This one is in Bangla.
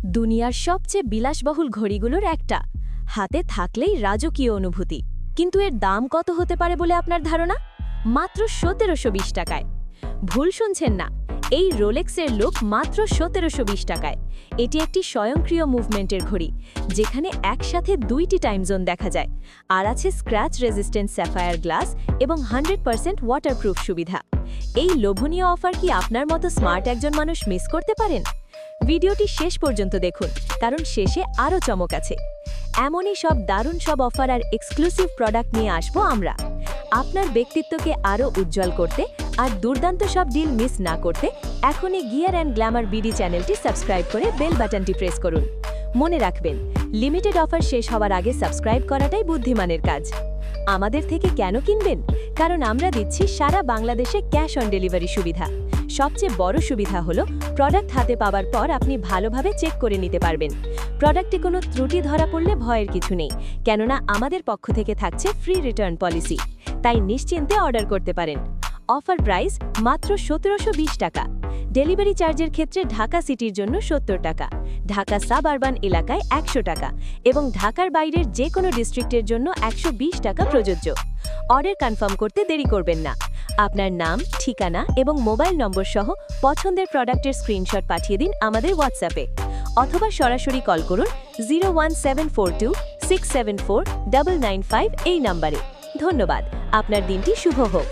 দুনিয়ার সবচেয়ে বিলাসবহুল ঘড়িগুলোর একটা, হাতে থাকলেই রাজকীয় অনুভূতি। কিন্তু এর দাম কত হতে পারে বলে আপনার ধারণা? মাত্র ১৭২০ টাকায়। ভুল শুনছেন না, এই রোলেক্সের লুক মাত্র ১৭২০ টাকায়। এটি একটি স্বয়ংক্রিয় মুভমেন্টের ঘড়ি, যেখানে একসাথে ২টি টাইম জোন দেখা যায়, আর আছে স্ক্র্যাচ রেজিস্ট্যান্ট স্যাফায়ার গ্লাস এবং 100% ওয়াটারপ্রুফ সুবিধা। এই লোভনীয় অফার কি আপনার মতো স্মার্ট একজন মানুষ মিস করতে পারেন? ভিডিওটি শেষ পর্যন্ত দেখুন, কারণ শেষে আরও চমক আছে। এমনই সব দারুণ সব অফার আর এক্সক্লুসিভ প্রোডাক্ট নিয়ে আসবো আমরা। আপনার ব্যক্তিত্বকে আরও উজ্জ্বল করতে আর দুর্দান্ত সব ডিল মিস না করতে এখনই গিয়ার অ্যান্ড গ্ল্যামার বিডি চ্যানেলটি সাবস্ক্রাইব করে বেল বাটনটি প্রেস করুন। মনে রাখবেন, লিমিটেড অফার শেষ হওয়ার আগে সাবস্ক্রাইব করাটাই বুদ্ধিমানের কাজ। আমাদের থেকে কেন কিনবেন? কারণ আমরা দিচ্ছি সারা বাংলাদেশে ক্যাশ অন ডেলিভারি সুবিধা। সবচেয়ে বড় সুবিধা হলো, প্রোডাক্ট হাতে পাওয়ার পর আপনি ভালোভাবে চেক করে নিতে পারবেন। প্রোডাক্টে কোনো ত্রুটি ধরা পড়লে ভয়ের কিছু নেই, কেননা আমাদের পক্ষ থেকে থাকছে ফ্রি রিটার্ন পলিসি। তাই নিশ্চিন্তে অর্ডার করতে পারেন। অফার প্রাইস মাত্র ১৭২০ টাকা। ডেলিভারি চার্জের ক্ষেত্রে ঢাকা সিটির জন্য ৭০ টাকা, ঢাকা সাব আরবান এলাকায় ১০০ টাকা এবং ঢাকার বাইরের যে কোনো ডিস্ট্রিক্টের জন্য ১২০ টাকা প্রযোজ্য। অর্ডার কনফার্ম করতে দেরি করবেন না। আপনার নাম, ঠিকানা এবং মোবাইল নম্বর সহ পছন্দের প্রোডাক্টের স্ক্রিনশট পাঠিয়ে দিন আমাদের হোয়াটসঅ্যাপে, অথবা সরাসরি কল করুন 01742 674 995 এই নম্বরে। ধন্যবাদ, আপনার দিনটি শুভ হোক।